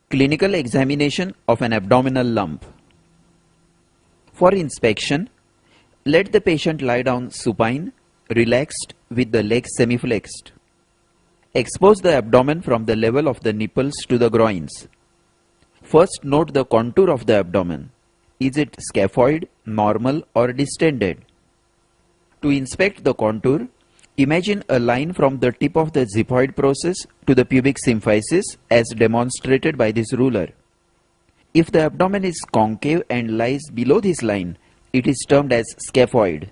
Clinical examination of an abdominal lump. For inspection, let the patient lie down supine, relaxed with the legs semi-flexed. Expose the abdomen from the level of the nipples to the groins. First note the contour of the abdomen. Is it scaphoid, normal or distended? To inspect the contour, imagine a line from the tip of the xiphoid process to the pubic symphysis as demonstrated by this ruler. If the abdomen is concave and lies below this line, it is termed as scaphoid.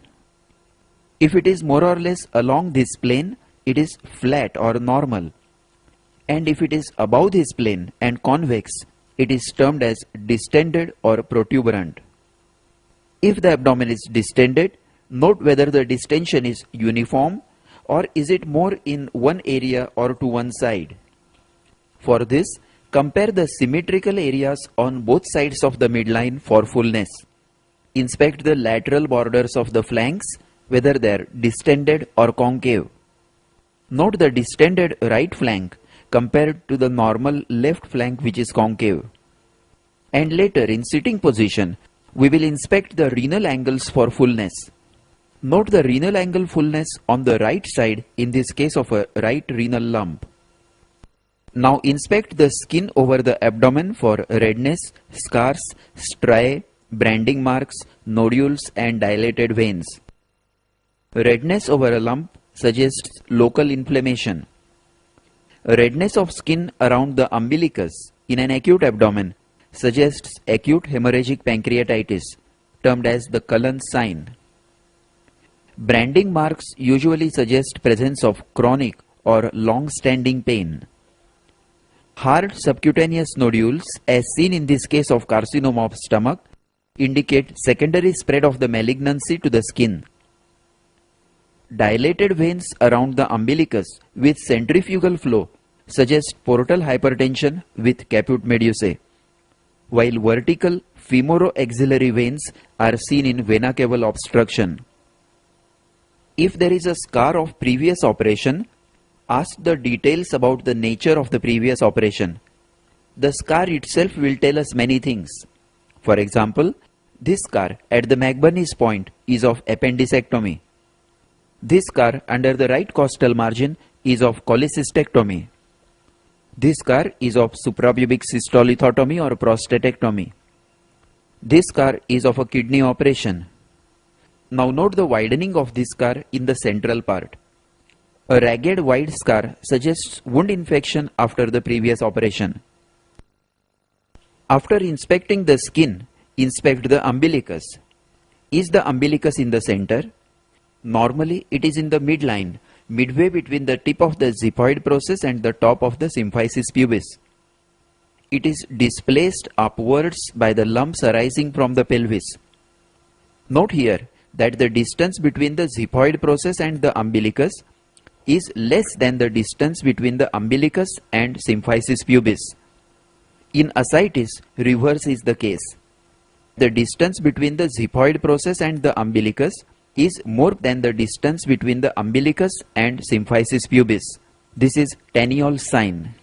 If it is more or less along this plane, it is flat or normal. And if it is above this plane and convex, it is termed as distended or protuberant. If the abdomen is distended, note whether the distension is uniform or is it more in one area or to one side. For this, compare the symmetrical areas on both sides of the midline for fullness. Inspect the lateral borders of the flanks, whether they are distended or concave. Note the distended right flank compared to the normal left flank which is concave. And later in sitting position, we will inspect the renal angles for fullness. Note the renal angle fullness on the right side in this case of a right renal lump. Now inspect the skin over the abdomen for redness, scars, striae, branding marks, nodules and dilated veins. Redness over a lump suggests local inflammation. Redness of skin around the umbilicus in an acute abdomen suggests acute hemorrhagic pancreatitis, termed as the Cullen sign. Branding marks usually suggest presence of chronic or long-standing pain. Hard subcutaneous nodules, as seen in this case of carcinoma of stomach, indicate secondary spread of the malignancy to the skin. Dilated veins around the umbilicus with centrifugal flow suggest portal hypertension with caput medusae, while vertical femoroaxillary veins are seen in vena cava obstruction. If there is a scar of previous operation, ask the details about the nature of the previous operation. The scar itself will tell us many things. For example, this scar at the McBurney's point is of appendicectomy. This scar under the right costal margin is of cholecystectomy. This scar is of suprapubic cystolithotomy or prostatectomy. This scar is of a kidney operation. Now note the widening of this scar in the central part. A ragged wide scar suggests wound infection after the previous operation. After inspecting the skin, inspect the umbilicus. Is the umbilicus in the center? Normally, it is in the midline, midway between the tip of the xiphoid process and the top of the symphysis pubis. It is displaced upwards by the lumps arising from the pelvis. Note here that the distance between the xiphoid process and the umbilicus is less than the distance between the umbilicus and symphysis pubis. In ascites, reverse is the case. The distance between the xiphoid process and the umbilicus is more than the distance between the umbilicus and symphysis pubis. This is Taniol's sign.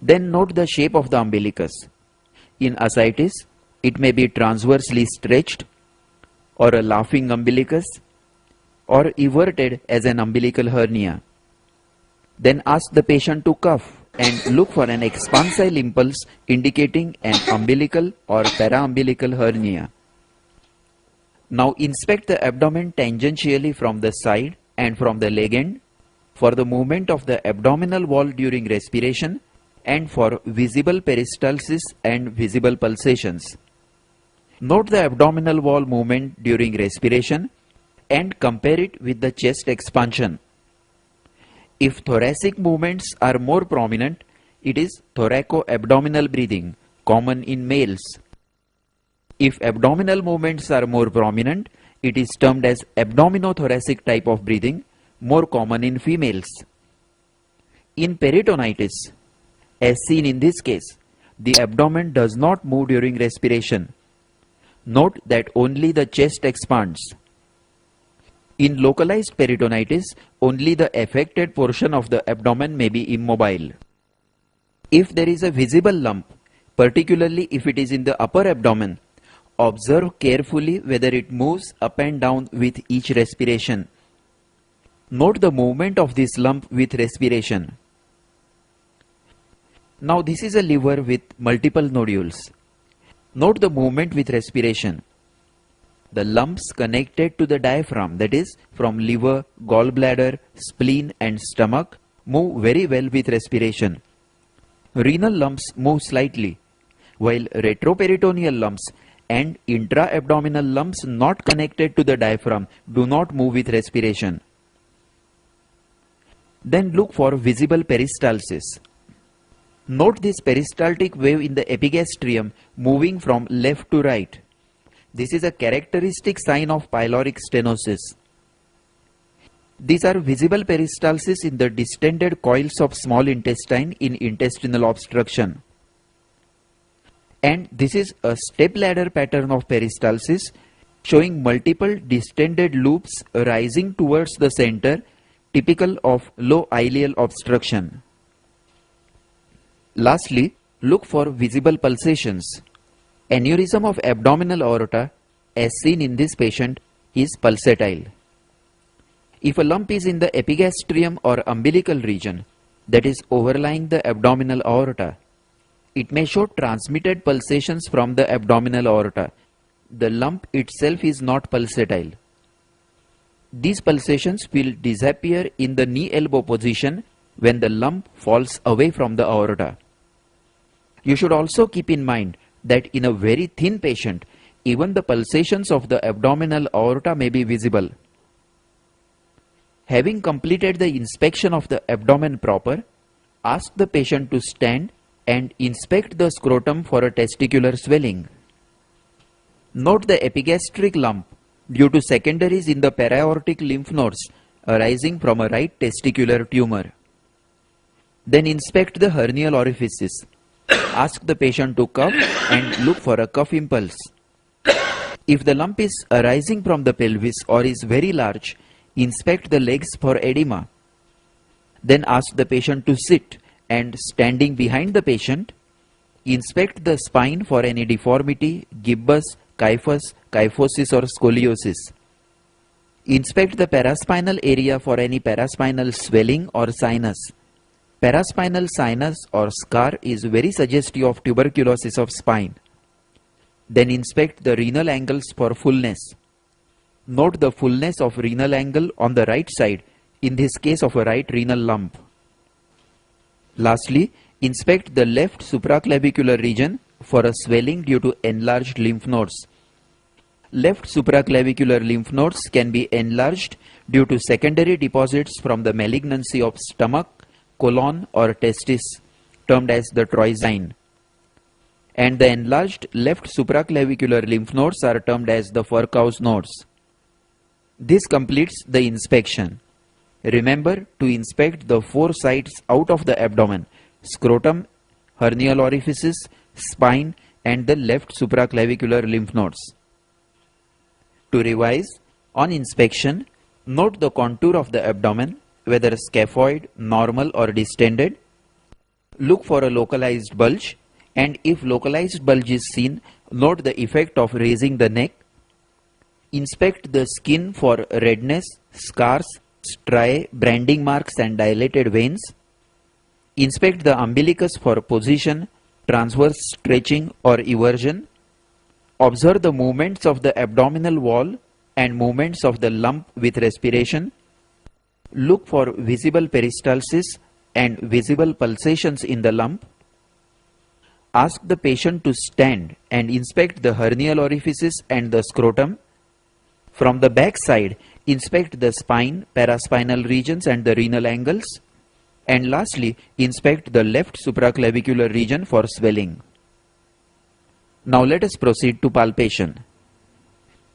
Then note the shape of the umbilicus. In ascites, it may be transversely stretched, or a laughing umbilicus, or everted as an umbilical hernia. Then ask the patient to cough and look for an expansile impulse indicating an umbilical or paraumbilical hernia. Now inspect the abdomen tangentially from the side and from the leg end for the movement of the abdominal wall during respiration and for visible peristalsis and visible pulsations. Note the abdominal wall movement during respiration and compare it with the chest expansion. If thoracic movements are more prominent, it is thoraco-abdominal breathing, common in males. If abdominal movements are more prominent, it is termed as abdominothoracic type of breathing, more common in females. In peritonitis, as seen in this case, the abdomen does not move during respiration. Note that only the chest expands. In localized peritonitis, only the affected portion of the abdomen may be immobile. If there is a visible lump, particularly if it is in the upper abdomen, observe carefully whether it moves up and down with each respiration. Note the movement of this lump with respiration. Now this is a liver with multiple nodules. Note the movement with respiration. The lumps connected to the diaphragm, that is from liver, gallbladder, spleen and stomach, move very well with respiration. Renal lumps move slightly, while retroperitoneal lumps and intra-abdominal lumps not connected to the diaphragm do not move with respiration. Then look for visible peristalsis. Note this peristaltic wave in the epigastrium moving from left to right. This is a characteristic sign of pyloric stenosis. These are visible peristalsis in the distended coils of small intestine in intestinal obstruction. And this is a stepladder pattern of peristalsis showing multiple distended loops rising towards the center, typical of low ileal obstruction. Lastly, look for visible pulsations. Aneurysm of abdominal aorta, as seen in this patient, is pulsatile. If a lump is in the epigastrium or umbilical region, that is overlying the abdominal aorta, it may show transmitted pulsations from the abdominal aorta. The lump itself is not pulsatile. These pulsations will disappear in the knee-elbow position when the lump falls away from the aorta. You should also keep in mind that in a very thin patient, even the pulsations of the abdominal aorta may be visible. Having completed the inspection of the abdomen proper, ask the patient to stand and inspect the scrotum for a testicular swelling. Note the epigastric lump due to secondaries in the para-aortic lymph nodes arising from a right testicular tumor. Then inspect the hernial orifices. Ask the patient to cough and look for a cough impulse. If the lump is arising from the pelvis or is very large, inspect the legs for edema. Then ask the patient to sit and, standing behind the patient, inspect the spine for any deformity, gibbus, kyphus, kyphosis or scoliosis. Inspect the paraspinal area for any paraspinal swelling or sinus. Paraspinal sinus or scar is very suggestive of tuberculosis of spine. Then inspect the renal angles for fullness. Note the fullness of renal angle on the right side, in this case of a right renal lump. Lastly, inspect the left supraclavicular region for a swelling due to enlarged lymph nodes. Left supraclavicular lymph nodes can be enlarged due to secondary deposits from the malignancy of stomach, colon or testis, termed as the Troisine. And the enlarged left supraclavicular lymph nodes are termed as the Furcow's nodes. This completes the inspection. Remember to inspect the 4 sides out of the abdomen: scrotum, hernial orifices, spine and the left supraclavicular lymph nodes. To revise, on inspection, note the contour of the abdomen, whether scaphoid, normal or distended. Look for a localized bulge, and if localized bulge is seen, note the effect of raising the neck. Inspect the skin for redness, scars, striae, branding marks and dilated veins. Inspect the umbilicus for position, transverse stretching or eversion. Observe the movements of the abdominal wall and movements of the lump with respiration. Look for visible peristalsis and visible pulsations in the lump. Ask the patient to stand and inspect the hernial orifices and the scrotum. From the back side, inspect the spine, paraspinal regions and the renal angles. And lastly, inspect the left supraclavicular region for swelling. Now let us proceed to palpation.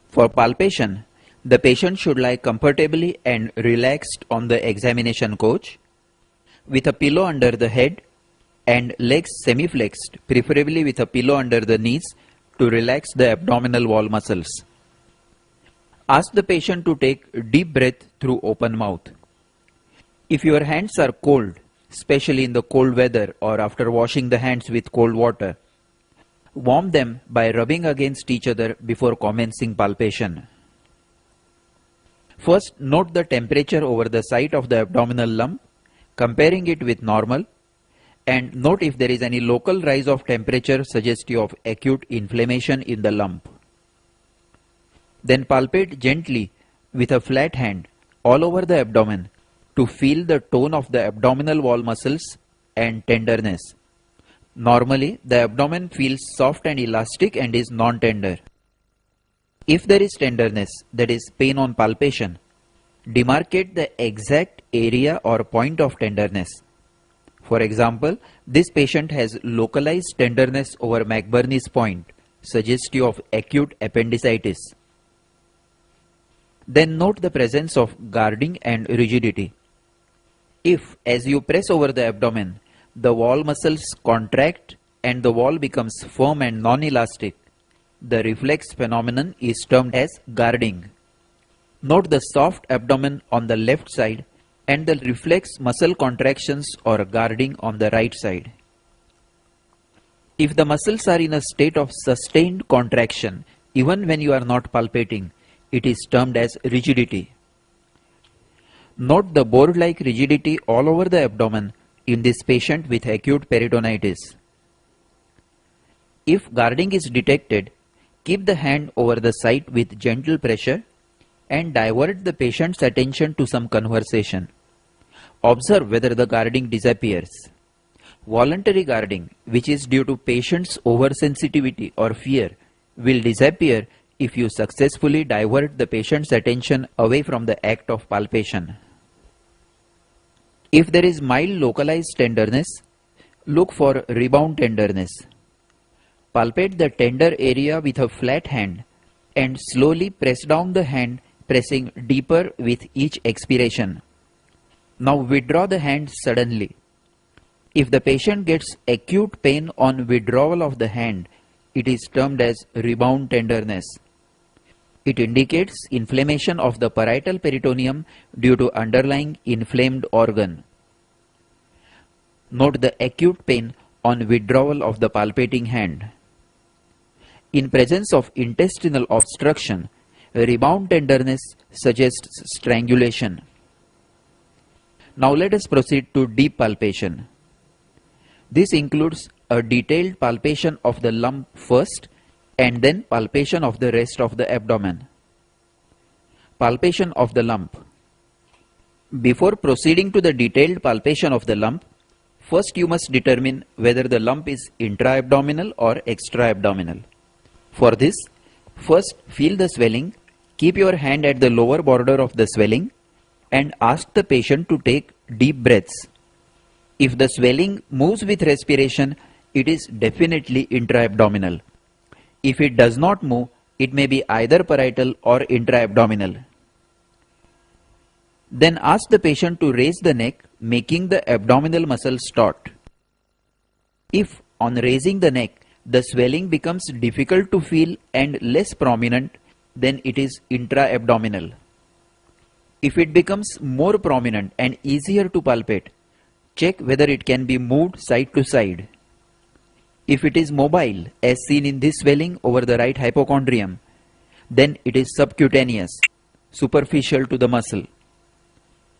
For palpation, the patient should lie comfortably and relaxed on the examination couch with a pillow under the head and legs semi-flexed, preferably with a pillow under the knees to relax the abdominal wall muscles. Ask the patient to take deep breath through open mouth. If your hands are cold, especially in the cold weather or after washing the hands with cold water. Warm them by rubbing against each other before commencing palpation. First, note the temperature over the site of the abdominal lump, comparing it with normal, and note if there is any local rise of temperature suggestive of acute inflammation in the lump. Then palpate gently with a flat hand all over the abdomen to feel the tone of the abdominal wall muscles and tenderness. Normally, the abdomen feels soft and elastic and is non-tender. If there is tenderness, that is pain on palpation, demarcate the exact area or point of tenderness. For example, this patient has localized tenderness over McBurney's point, suggestive of acute appendicitis. Then note the presence of guarding and rigidity. If, as you press over the abdomen, the wall muscles contract and the wall becomes firm and non-elastic, the reflex phenomenon is termed as guarding. Note the soft abdomen on the left side and the reflex muscle contractions or guarding on the right side. If the muscles are in a state of sustained contraction, even when you are not palpating, it is termed as rigidity. Note the board-like rigidity all over the abdomen in this patient with acute peritonitis. If guarding is detected, keep the hand over the site with gentle pressure and divert the patient's attention to some conversation. Observe whether the guarding disappears. Voluntary guarding, which is due to patient's oversensitivity or fear, will disappear if you successfully divert the patient's attention away from the act of palpation. If there is mild localized tenderness, look for rebound tenderness. Palpate the tender area with a flat hand and slowly press down the hand, pressing deeper with each expiration. Now withdraw the hand suddenly. If the patient gets acute pain on withdrawal of the hand, it is termed as rebound tenderness. It indicates inflammation of the parietal peritoneum due to underlying inflamed organ. Note the acute pain on withdrawal of the palpating hand. In presence of intestinal obstruction, rebound tenderness suggests strangulation. Now let us proceed to deep palpation. This includes a detailed palpation of the lump first and then palpation of the rest of the abdomen. Palpation of the lump. Before proceeding to the detailed palpation of the lump, first you must determine whether the lump is intra-abdominal or extra-abdominal. For this, first feel the swelling, keep your hand at the lower border of the swelling and ask the patient to take deep breaths. If the swelling moves with respiration, it is definitely intra-abdominal. If it does not move, it may be either parietal or intra-abdominal. Then ask the patient to raise the neck, making the abdominal muscles taut. If, on raising the neck, the swelling becomes difficult to feel and less prominent, then it is intra-abdominal. If it becomes more prominent and easier to palpate, check whether it can be moved side to side. If it is mobile, as seen in this swelling over the right hypochondrium, then it is subcutaneous, superficial to the muscle.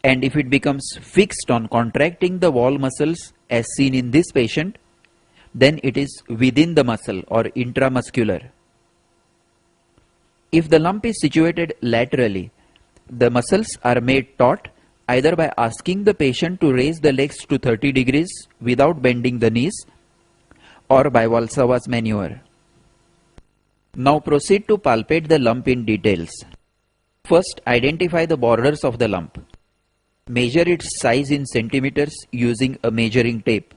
And if it becomes fixed on contracting the wall muscles, as seen in this patient, then it is within the muscle or intramuscular. If the lump is situated laterally, the muscles are made taut either by asking the patient to raise the legs to 30 degrees without bending the knees or by Valsalva's maneuver. Now proceed to palpate the lump in details. First, identify the borders of the lump. Measure its size in centimeters using a measuring tape.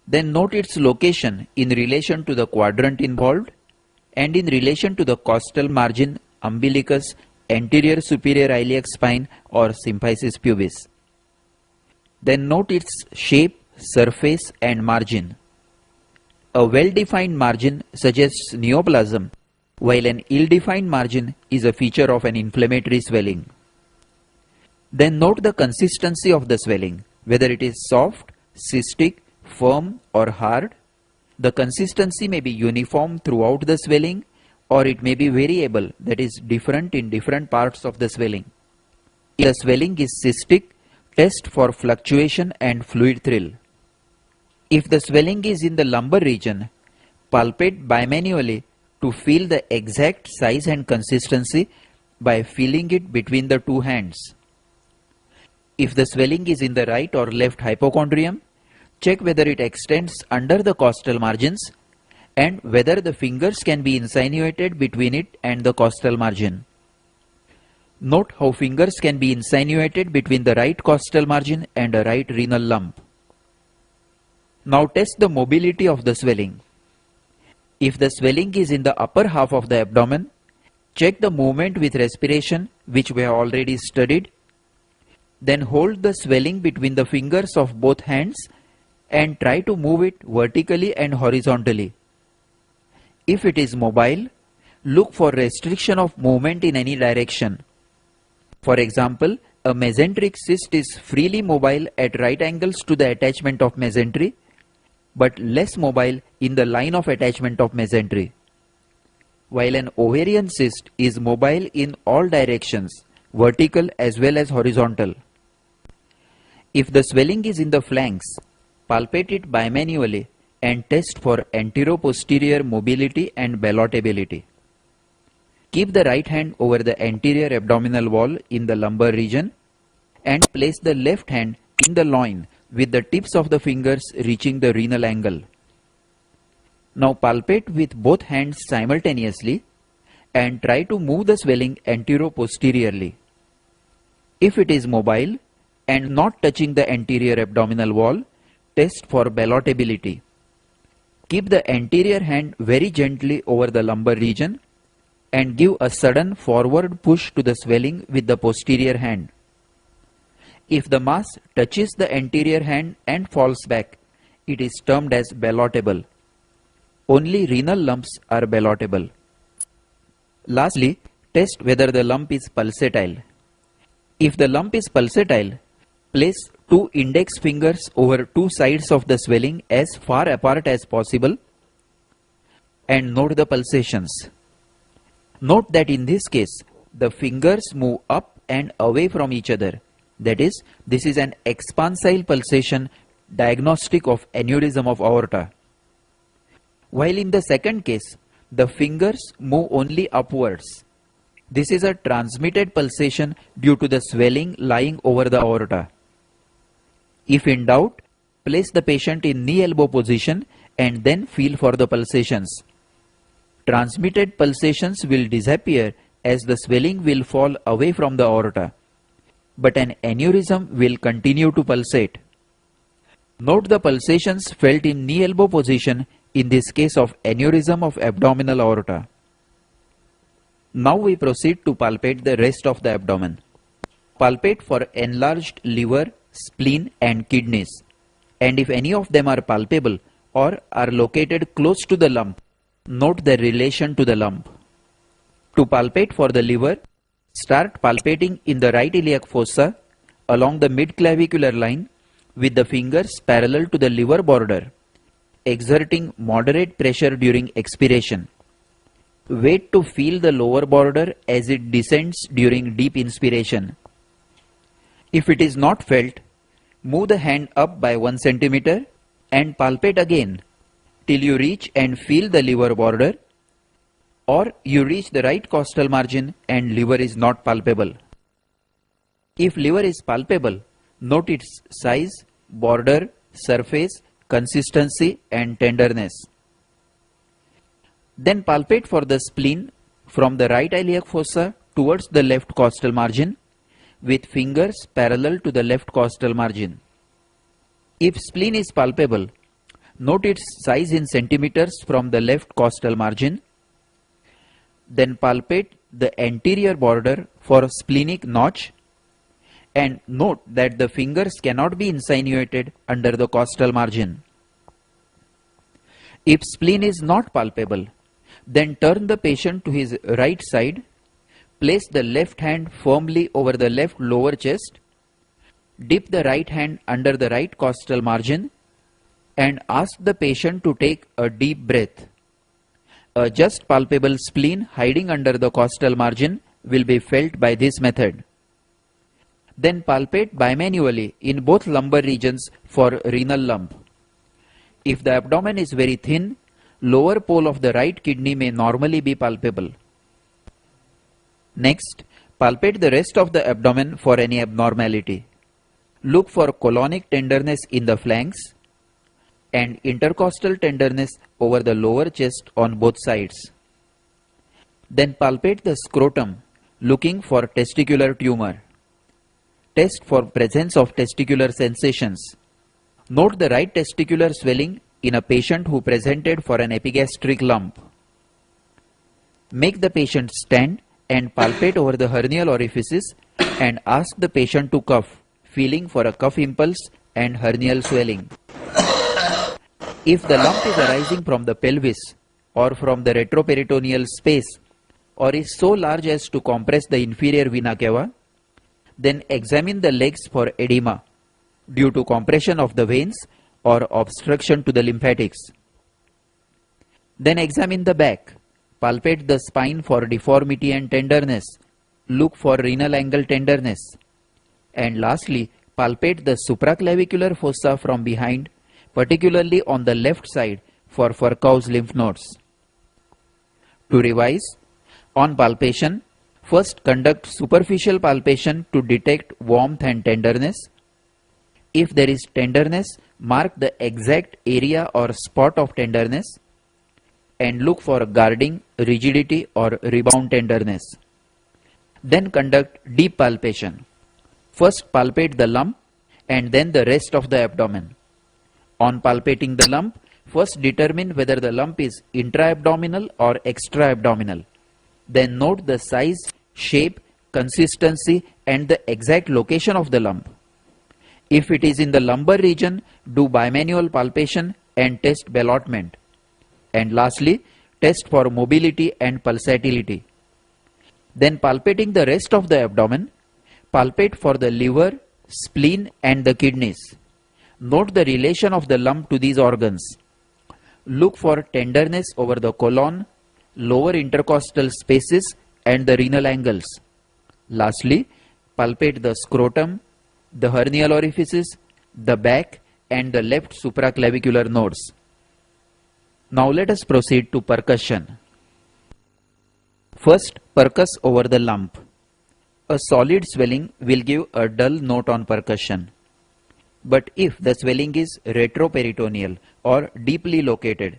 Then note its location in relation to the quadrant involved and in relation to the costal margin, umbilicus, anterior superior iliac spine or symphysis pubis. Then note its shape, surface and margin. A well-defined margin suggests neoplasm, while an ill-defined margin is a feature of an inflammatory swelling. Then note the consistency of the swelling. whether it is soft, cystic, firm or hard. The consistency may be uniform throughout the swelling, or it may be variable, that is different in different parts of the swelling. If the swelling is cystic, test for fluctuation and fluid thrill. If the swelling is in the lumbar region, palpate bimanually to feel the exact size and consistency by feeling it between the two hands. If the swelling is in the right or left hypochondrium, check whether it extends under the costal margins and whether the fingers can be insinuated between it and the costal margin. Note how fingers can be insinuated between the right costal margin and a right renal lump. Now test the mobility of the swelling. If the swelling is in the upper half of the abdomen, check the movement with respiration, which we have already studied. Then hold the swelling between the fingers of both hands and try to move it vertically and horizontally. If it is mobile, look for restriction of movement in any direction. For example, a mesenteric cyst is freely mobile at right angles to the attachment of mesentery, but less mobile in the line of attachment of mesentery, while an ovarian cyst is mobile in all directions, vertical as well as horizontal. If the swelling is in the flanks, palpate it bimanually and test for anteroposterior mobility and ballotability. Keep the right hand over the anterior abdominal wall in the lumbar region and place the left hand in the loin with the tips of the fingers reaching the renal angle. Now palpate with both hands simultaneously and try to move the swelling anteroposteriorly. If it is mobile and not touching the anterior abdominal wall, test for ballotability. Keep the anterior hand very gently over the lumbar region and give a sudden forward push to the swelling with the posterior hand. If the mass touches the anterior hand and falls back, it is termed as ballotable. Only renal lumps are ballotable. Lastly, test whether the lump is pulsatile. If the lump is pulsatile, place two index fingers over two sides of the swelling as far apart as possible and note the pulsations. Note that in this case, the fingers move up and away from each other. That is, this is an expansile pulsation diagnostic of aneurysm of aorta. While in the second case, the fingers move only upwards. This is a transmitted pulsation due to the swelling lying over the aorta. If in doubt, place the patient in knee-elbow position and then feel for the pulsations. Transmitted pulsations will disappear as the swelling will fall away from the aorta, but an aneurysm will continue to pulsate. Note the pulsations felt in knee-elbow position in this case of aneurysm of abdominal aorta. Now we proceed to palpate the rest of the abdomen. Palpate for enlarged liver, spleen and kidneys, and if any of them are palpable or are located close to the lump, note their relation to the lump. To palpate for the liver, start palpating in the right iliac fossa along the mid-clavicular line with the fingers parallel to the liver border, exerting moderate pressure during expiration. Wait to feel the lower border as it descends during deep inspiration. If it is not felt, move the hand up by 1 cm and palpate again till you reach and feel the liver border, or you reach the right costal margin and liver is not palpable. If liver is palpable, note its size, border, surface, consistency and tenderness. Then palpate for the spleen from the right iliac fossa towards the left costal margin with fingers parallel to the left costal margin. If spleen is palpable, note its size in centimeters from the left costal margin. Then palpate the anterior border for splenic notch and note that the fingers cannot be insinuated under the costal margin. If spleen is not palpable, then turn the patient to his right side, place the left hand firmly over the left lower chest, Dip the right hand under the right costal margin and ask the patient to take a deep breath. A just palpable spleen hiding under the costal margin will be felt by this method. Then palpate bimanually in both lumbar regions for renal lump. If the abdomen is very thin, lower pole of the right kidney may normally be palpable. Next, palpate the rest of the abdomen for any abnormality. Look for colonic tenderness in the flanks and intercostal tenderness over the lower chest on both sides. Then palpate the scrotum, looking for testicular tumor. Test for presence of testicular sensations. Note the right testicular swelling in a patient who presented for an epigastric lump. Make the patient stand and palpate over the hernial orifices and ask the patient to cough, feeling for a cough impulse and hernial swelling. If the lump is arising from the pelvis or from the retroperitoneal space or is so large as to compress the inferior vena cava, then examine the legs for edema due to compression of the veins or obstruction to the lymphatics. Then examine the back. Palpate the spine for deformity and tenderness. Look for renal angle tenderness. And lastly, palpate the supraclavicular fossa from behind, particularly on the left side for Furchow's lymph nodes. To revise, on palpation, first conduct superficial palpation to detect warmth and tenderness. If there is tenderness, mark the exact area or spot of tenderness and look for guarding, rigidity or rebound tenderness. Then conduct deep palpation. First palpate the lump and then the rest of the abdomen. On palpating the lump, first determine whether the lump is intra-abdominal or extra-abdominal. Then note the size, shape, consistency and the exact location of the lump. If it is in the lumbar region, do bimanual palpation and test ballotment. And lastly, test for mobility and pulsatility. Then palpating the rest of the abdomen, palpate for the liver, spleen and the kidneys. Note the relation of the lump to these organs. Look for tenderness over the colon, lower intercostal spaces and the renal angles. Lastly, palpate the scrotum, the hernial orifices, the back and the left supraclavicular nodes. Now let us proceed to percussion. First, percuss over the lump. A solid swelling will give a dull note on percussion. But if the swelling is retroperitoneal or deeply located,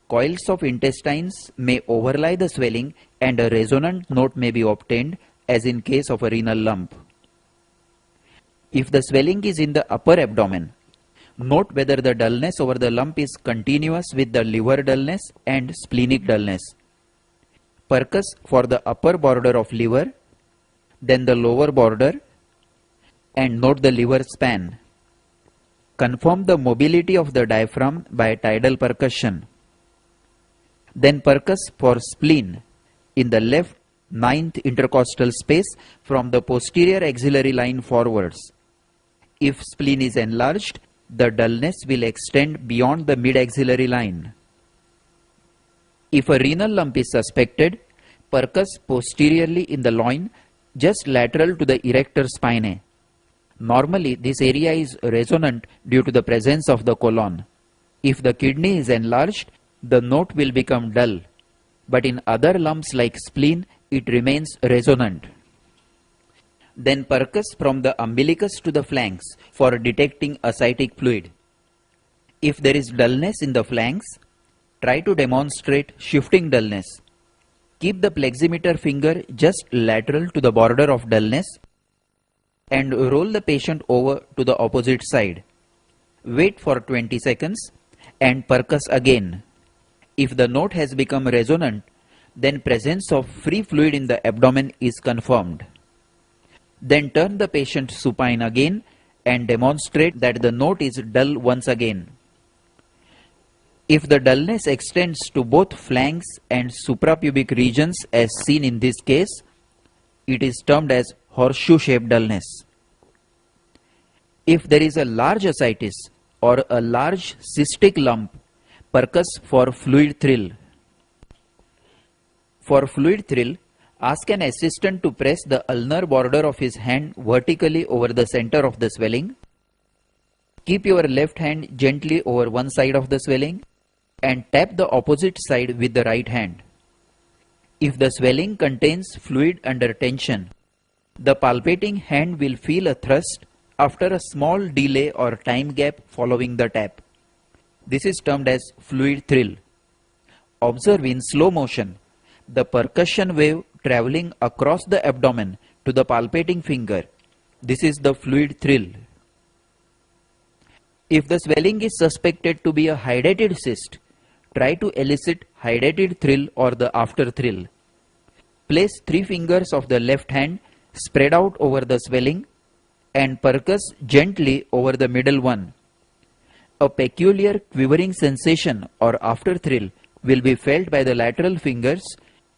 coils of intestines may overlie the swelling and a resonant note may be obtained, as in case of a renal lump. If the swelling is in the upper abdomen, note whether the dullness over the lump is continuous with the liver dullness and splenic dullness. Percuss for the upper border of liver, then the lower border, and note the liver span. Confirm the mobility of the diaphragm by tidal percussion. Then percuss for spleen in the left 9th intercostal space from the posterior axillary line forwards. If spleen is enlarged, the dullness will extend beyond the mid-axillary line. If a renal lump is suspected, percuss posteriorly in the loin, just lateral to the erector spinae. Normally, this area is resonant due to the presence of the colon. If the kidney is enlarged, the note will become dull, but in other lumps like spleen, it remains resonant. Then percuss from the umbilicus to the flanks for detecting ascitic fluid. If there is dullness in the flanks, try to demonstrate shifting dullness. Keep the pleximeter finger just lateral to the border of dullness and roll the patient over to the opposite side. Wait for 20 seconds and percuss again. If the note has become resonant, then presence of free fluid in the abdomen is confirmed. Then turn the patient supine again and demonstrate that the note is dull once again. If the dullness extends to both flanks and suprapubic regions as seen in this case, it is termed as horseshoe-shaped dullness. If there is a large ascites or a large cystic lump, percuss for fluid thrill. For fluid thrill, ask an assistant to press the ulnar border of his hand vertically over the center of the swelling. Keep your left hand gently over one side of the swelling and tap the opposite side with the right hand. If the swelling contains fluid under tension, the palpating hand will feel a thrust after a small delay or time gap following the tap. This is termed as fluid thrill. Observe in slow motion the percussion wave traveling across the abdomen to the palpating finger. This is the fluid thrill. If the swelling is suspected to be a hydatid cyst, try to elicit hydatid thrill or the after thrill. Place 3 fingers of the left hand spread out over the swelling and percuss gently over the middle one. A peculiar quivering sensation or after thrill will be felt by the lateral fingers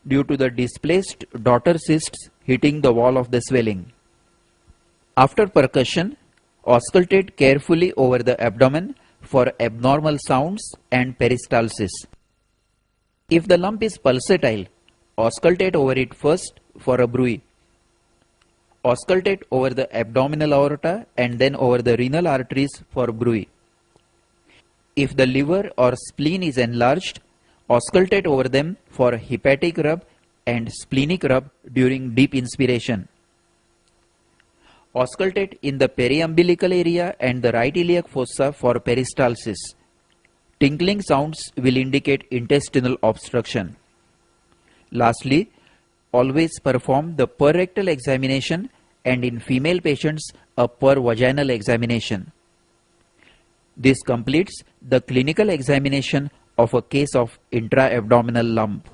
due to the displaced daughter cysts hitting the wall of the swelling. After percussion, auscultate carefully over the abdomen for abnormal sounds and peristalsis. If the lump is pulsatile, auscultate over it first for a bruit. Auscultate over the abdominal aorta and then over the renal arteries for bruit. If the liver or spleen is enlarged, auscultate over them for hepatic rub and splenic rub during deep inspiration. Auscultate in the periumbilical area and the right iliac fossa for peristalsis. Tinkling sounds will indicate intestinal obstruction. Lastly, always perform the per-rectal examination and in female patients a per-vaginal examination. This completes the clinical examination of a case of intra-abdominal lump.